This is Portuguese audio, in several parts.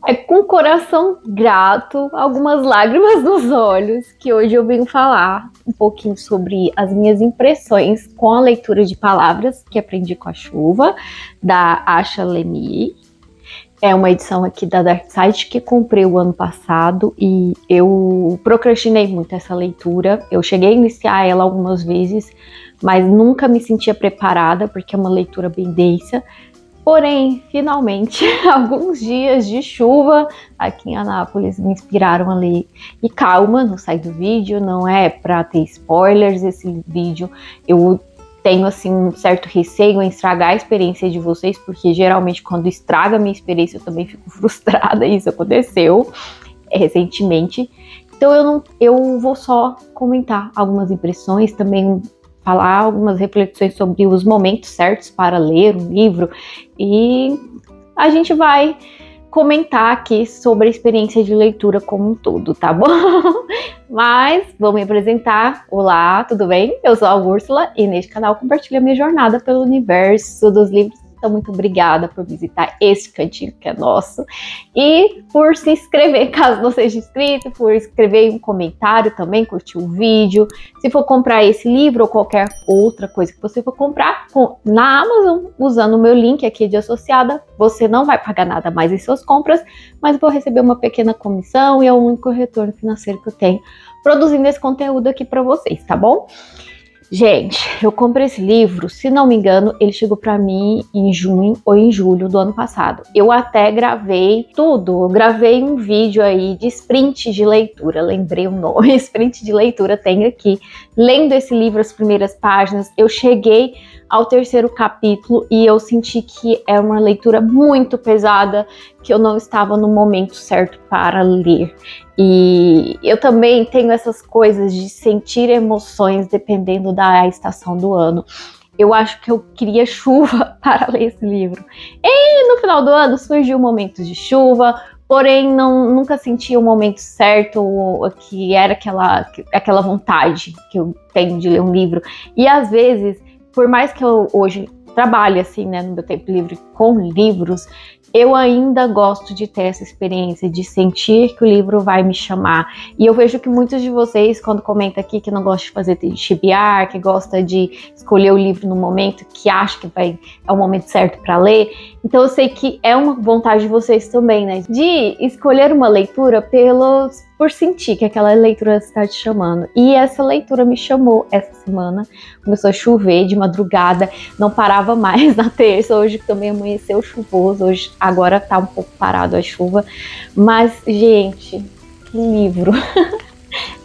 É com coração grato, algumas lágrimas nos olhos, que hoje eu venho falar um pouquinho sobre as minhas impressões com a leitura de palavras que aprendi com a chuva, da Asha Lemy. É uma edição aqui da Dark Side que comprei o ano passado e eu procrastinei muito essa leitura. Eu cheguei a iniciar ela algumas vezes, mas nunca me sentia preparada porque é uma leitura bem densa. Porém, finalmente, alguns dias de chuva aqui em Anápolis me inspiraram a ler. E calma, não sai do vídeo, não é para ter spoilers esse vídeo. Eu tenho assim um certo receio em estragar a experiência de vocês, porque geralmente quando estraga a minha experiência eu também fico frustrada. Isso aconteceu recentemente. Então eu vou só comentar algumas impressões, também falar algumas reflexões sobre os momentos certos para ler um livro e a gente vai comentar aqui sobre a experiência de leitura como um todo, tá bom? Mas vou me apresentar. Olá, tudo bem? Eu sou a Úrsula e neste canal compartilho a minha jornada pelo universo dos livros. Então, muito obrigada por visitar esse cantinho que é nosso e por se inscrever, caso não seja inscrito, por escrever um comentário também, curtir o vídeo. Se for comprar esse livro ou qualquer outra coisa que você for comprar na Amazon, usando o meu link aqui de associada, você não vai pagar nada mais em suas compras, mas vou receber uma pequena comissão e é o único retorno financeiro que eu tenho produzindo esse conteúdo aqui para vocês, tá bom? Gente, eu comprei esse livro, se não me engano, ele chegou para mim em junho ou em julho do ano passado. Eu até gravei tudo, eu gravei um vídeo aí de sprint de leitura, lembrei o nome, sprint de leitura tem aqui. Lendo esse livro, as primeiras páginas, eu cheguei ao terceiro capítulo e eu senti que é uma leitura muito pesada, que eu não estava no momento certo para ler. E eu também tenho essas coisas de sentir emoções dependendo da estação do ano. Eu acho que eu queria chuva para ler esse livro. E no final do ano surgiu momentos de chuva, porém nunca senti o momento certo, que era aquela vontade que eu tenho de ler um livro. E às vezes, por mais que eu hoje trabalhe assim, né, no meu tempo livre com livros, eu ainda gosto de ter essa experiência, de sentir que o livro vai me chamar. E eu vejo que muitos de vocês, quando comentam aqui que não gosta de fazer TBR, que gosta de escolher o livro no momento, que acha que é o momento certo para ler. Então eu sei que é uma vontade de vocês também, né? De escolher uma leitura por sentir que aquela leitura está te chamando. E essa leitura me chamou essa semana. Começou a chover de madrugada, não parava mais na terça. Hoje também amanheceu chuvoso, agora tá um pouco parado a chuva. Mas, gente, que livro!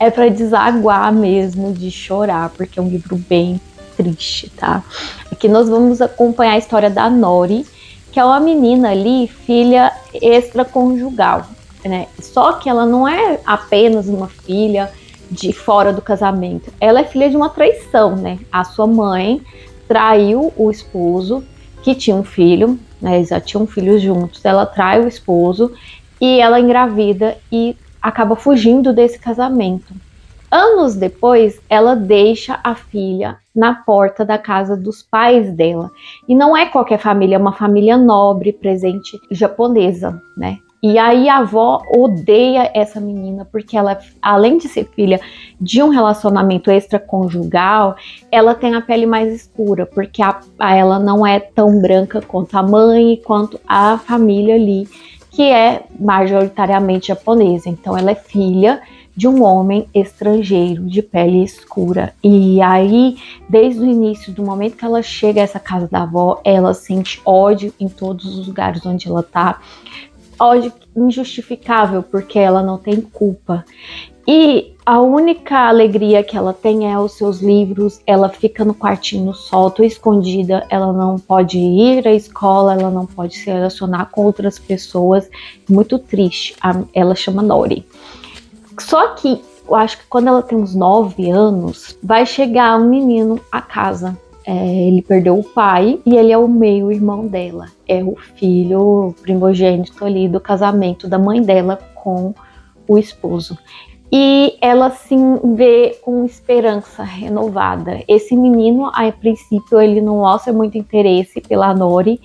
É para desaguar mesmo, de chorar, porque é um livro bem triste, tá? Aqui nós vamos acompanhar a história da Nori, que é uma menina ali, filha extraconjugal, né? Só que ela não é apenas uma filha de fora do casamento, ela é filha de uma traição, né? A sua mãe traiu o esposo, que tinha um filho, né? Eles já tinham filhos juntos, ela trai o esposo e ela engravida e acaba fugindo desse casamento. Anos depois, ela deixa a filha na porta da casa dos pais dela. E não é qualquer família, é uma família nobre, presente japonesa, né? E aí a avó odeia essa menina, porque ela, além de ser filha de um relacionamento extraconjugal, ela tem a pele mais escura, porque ela não é tão branca quanto a mãe e quanto a família ali, que é majoritariamente japonesa. Então ela é filha de um homem estrangeiro de pele escura. E aí, desde o início, do momento que ela chega a essa casa da avó, ela sente ódio em todos os lugares onde ela tá. Ódio injustificável, porque ela não tem culpa. E a única alegria que ela tem é os seus livros. Ela fica no quartinho solto, escondida. Ela não pode ir à escola, ela não pode se relacionar com outras pessoas. Muito triste. Ela chama Nori. Só que eu acho que quando ela tem uns 9 anos, vai chegar um menino à casa. Ele perdeu o pai e ele é o meio-irmão dela. É o filho primogênito ali do casamento da mãe dela com o esposo. E ela se vê com esperança renovada. Esse menino, a princípio, ele não mostra muito interesse pela Nori,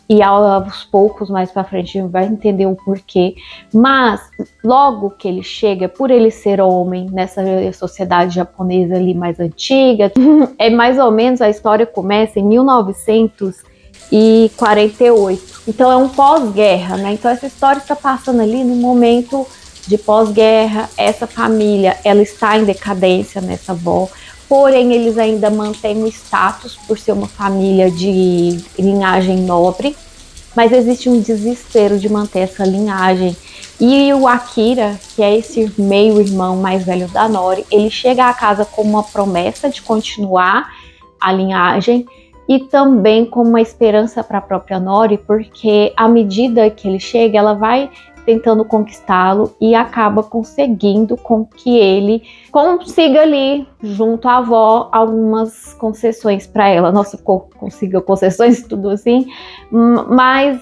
e aos poucos, mais pra frente, a gente vai entender o porquê. Mas logo que ele chega, por ele ser homem, nessa sociedade japonesa ali mais antiga, é mais ou menos, a história começa em 1948. Então é um pós-guerra, né? Então essa história está passando ali no momento de pós-guerra. Essa família, ela está em decadência nessa avó, porém eles ainda mantêm o status por ser uma família de linhagem nobre, mas existe um desespero de manter essa linhagem. E o Akira, que é esse meio-irmão mais velho da Nori, ele chega à casa com uma promessa de continuar a linhagem e também com uma esperança para a própria Nori, porque à medida que ele chega, ela vai tentando conquistá-lo e acaba conseguindo com que ele consiga ali, junto à avó, algumas concessões para ela. Nossa, consiga concessões, tudo assim, mas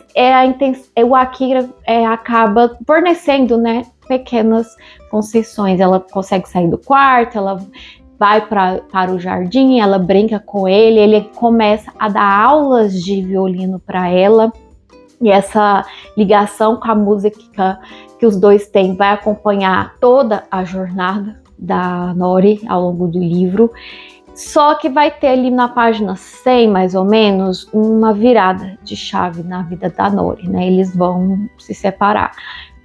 o Akira acaba fornecendo, né, pequenas concessões. Ela consegue sair do quarto, ela vai para o jardim, ela brinca com ele, ele começa a dar aulas de violino para ela. E essa ligação com a música que os dois têm vai acompanhar toda a jornada da Nori ao longo do livro. Só que vai ter ali na página 100, mais ou menos, uma virada de chave na vida da Nori, né? Eles vão se separar.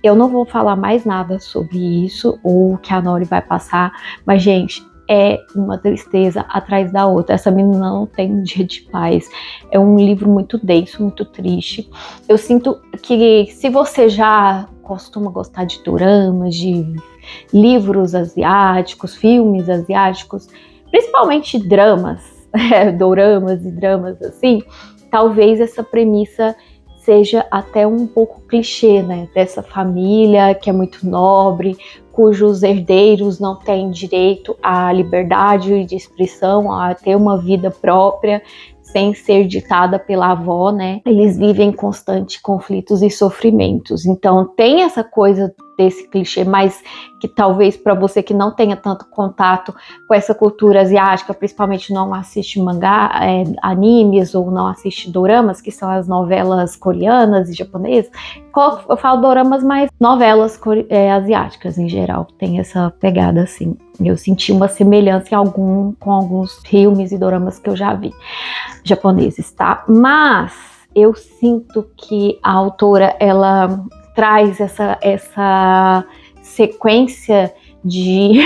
Eu não vou falar mais nada sobre isso, ou o que a Nori vai passar, mas, gente, é uma tristeza atrás da outra. Essa menina não tem um dia de paz. É um livro muito denso, muito triste. Eu sinto que se você já costuma gostar de doramas, de livros asiáticos, filmes asiáticos, principalmente dramas, doramas e dramas assim, talvez essa premissa seja até um pouco clichê, né? Dessa família que é muito nobre, cujos herdeiros não têm direito à liberdade de expressão, a ter uma vida própria, sem ser ditada pela avó, né? Eles vivem em constantes conflitos e sofrimentos. Então tem essa coisa desse clichê, mas que talvez para você que não tenha tanto contato com essa cultura asiática, principalmente não assiste mangá, animes ou não assiste doramas, que são as novelas coreanas e japonesas. Eu falo doramas, mas novelas asiáticas em geral tem essa pegada assim. Eu senti uma semelhança com alguns filmes e doramas que eu já vi japoneses, tá? Mas eu sinto que a autora, ela traz essa sequência de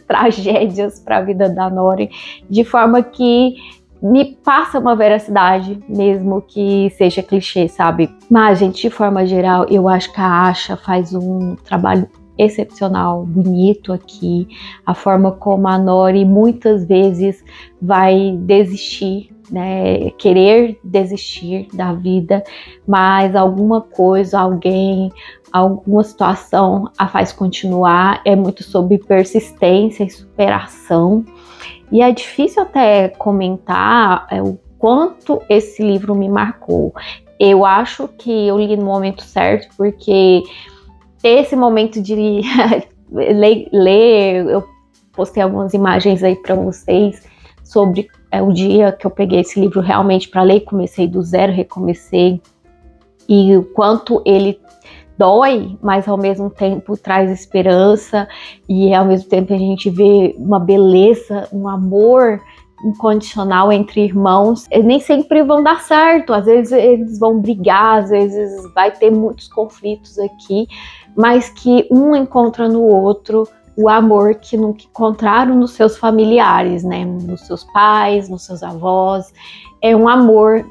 tragédias para a vida da Nori, de forma que me passa uma veracidade, mesmo que seja clichê, sabe? Mas, gente, de forma geral, eu acho que a Asha faz um trabalho excepcional, bonito aqui. A forma como a Nori muitas vezes vai desistir, né, querer desistir da vida, mas alguma coisa, alguém, alguma situação a faz continuar. É muito sobre persistência e superação. E é difícil até comentar o quanto esse livro me marcou. Eu acho que eu li no momento certo, porque ter esse momento de ler, eu postei algumas imagens aí para vocês sobre o dia que eu peguei esse livro realmente para ler, comecei do zero, recomecei, e o quanto ele dói, mas ao mesmo tempo traz esperança, e ao mesmo tempo a gente vê uma beleza, um amor incondicional entre irmãos. Eles nem sempre vão dar certo, às vezes eles vão brigar, às vezes vai ter muitos conflitos aqui, mas que um encontra no outro o amor que nunca encontraram nos seus familiares, né? Nos seus pais, nos seus avós. É um amor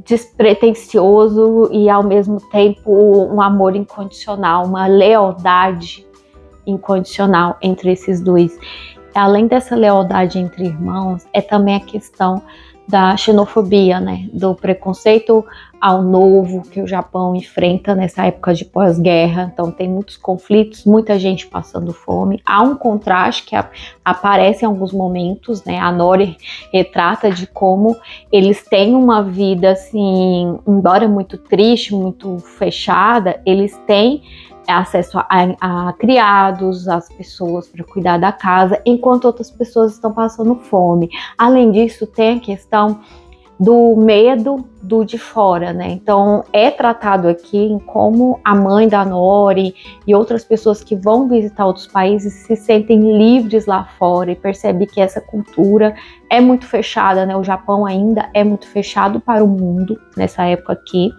despretensioso e ao mesmo tempo um amor incondicional, uma lealdade incondicional entre esses dois. Além dessa lealdade entre irmãos, é também a questão da xenofobia, né? Do preconceito ao novo que o Japão enfrenta nessa época de pós-guerra. Então tem muitos conflitos, muita gente passando fome. Há um contraste que aparece em alguns momentos, né? A Nori retrata de como eles têm uma vida assim, embora muito triste, muito fechada, eles têm acesso a criados, as pessoas para cuidar da casa, enquanto outras pessoas estão passando fome. Além disso, tem a questão do medo do de fora, né? Então é tratado aqui em como a mãe da Nori e outras pessoas que vão visitar outros países se sentem livres lá fora e percebe que essa cultura é muito fechada, né? O Japão ainda é muito fechado para o mundo nessa época aqui.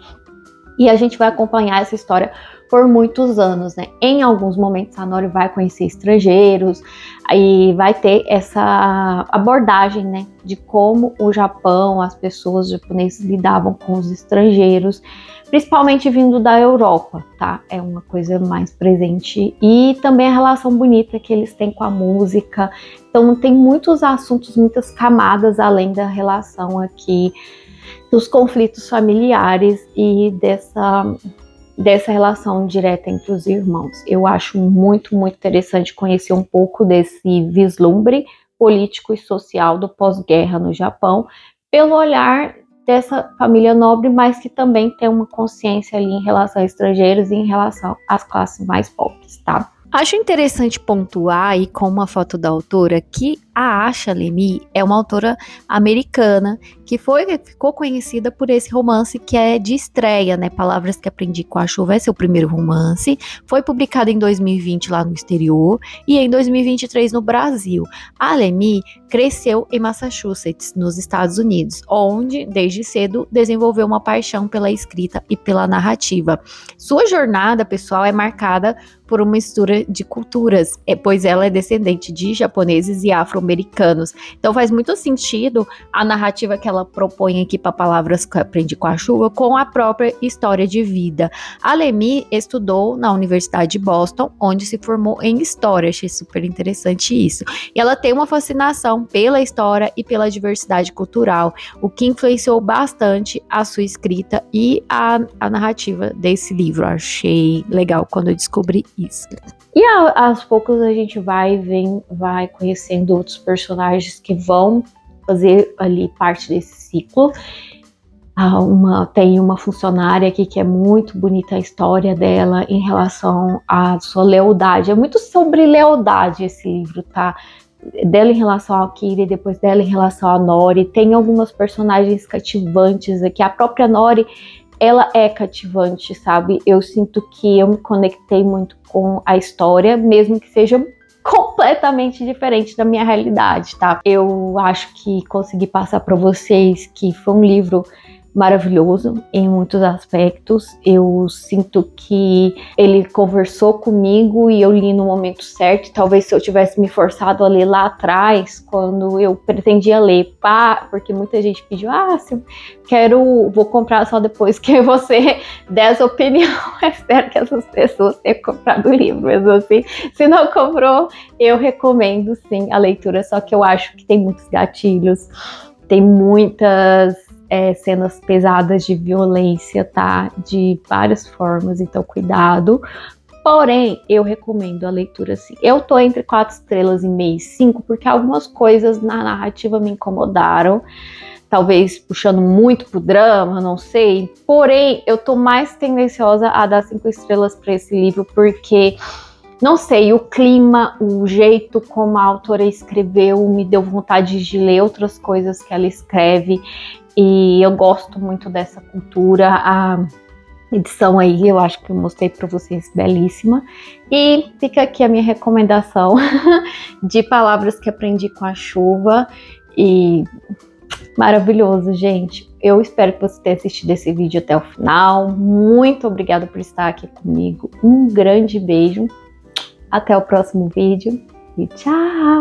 E a gente vai acompanhar essa história por muitos anos, né? Em alguns momentos a Nori vai conhecer estrangeiros, aí vai ter essa abordagem, né? De como o Japão, as pessoas japonesas lidavam com os estrangeiros, principalmente vindo da Europa, tá? É uma coisa mais presente. E também a relação bonita que eles têm com a música. Então tem muitos assuntos, muitas camadas além da relação aqui, dos conflitos familiares e dessa relação direta entre os irmãos. Eu acho muito, muito interessante conhecer um pouco desse vislumbre político e social do pós-guerra no Japão, pelo olhar dessa família nobre, mas que também tem uma consciência ali em relação a estrangeiros e em relação às classes mais pobres, tá? Acho interessante pontuar aí com uma foto da autora que a Asha Lemy é uma autora americana que ficou conhecida por esse romance que é de estreia, né? Palavras que Aprendi com a Chuva é seu primeiro romance. Foi publicado em 2020 lá no exterior e em 2023 no Brasil. A Lemy cresceu em Massachusetts, nos Estados Unidos, onde desde cedo desenvolveu uma paixão pela escrita e pela narrativa. Sua jornada pessoal é marcada por uma mistura de culturas, pois ela é descendente de japoneses e afro-americanos. Então faz muito sentido a narrativa que ela propõe aqui para Palavras que Aprendi com a Chuva com a própria história de vida. A Lemy estudou na Universidade de Boston, onde se formou em História. Achei super interessante isso. E ela tem uma fascinação pela história e pela diversidade cultural, o que influenciou bastante a sua escrita e a narrativa desse livro. Achei legal quando eu descobri isso. E aos poucos a gente vai conhecendo outros personagens que vão fazer ali parte desse ciclo. Tem uma funcionária aqui que é muito bonita a história dela em relação à sua lealdade. É muito sobre lealdade esse livro, tá? Dela em relação a Kira e depois dela em relação a Nori. Tem algumas personagens cativantes aqui. A própria Nori, ela é cativante, sabe? Eu sinto que eu me conectei muito com a história, mesmo que seja completamente diferente da minha realidade, tá? Eu acho que consegui passar para vocês que foi um livro maravilhoso em muitos aspectos. Eu sinto que ele conversou comigo e eu li no momento certo. Talvez se eu tivesse me forçado a ler lá atrás, quando eu pretendia ler, porque muita gente pediu, vou comprar só depois que você der essa opinião. Eu espero que essas pessoas tenham comprado o livro, mas assim, se não comprou, eu recomendo sim a leitura, só que eu acho que tem muitos gatilhos, tem muitas cenas pesadas de violência, tá? De várias formas, então cuidado. Porém, eu recomendo a leitura sim. Eu tô entre 4 estrelas e meio e 5, porque algumas coisas na narrativa me incomodaram. Talvez puxando muito pro drama, não sei. Porém, eu tô mais tendenciosa a dar 5 estrelas para esse livro, porque não sei, o clima, o jeito como a autora escreveu me deu vontade de ler outras coisas que ela escreve. E eu gosto muito dessa cultura. A edição aí, eu acho que eu mostrei para vocês, belíssima. E fica aqui a minha recomendação de Palavras que Aprendi com a Chuva. E maravilhoso, gente. Eu espero que você tenha assistido esse vídeo até o final. Muito obrigada por estar aqui comigo. Um grande beijo. Até o próximo vídeo e tchau!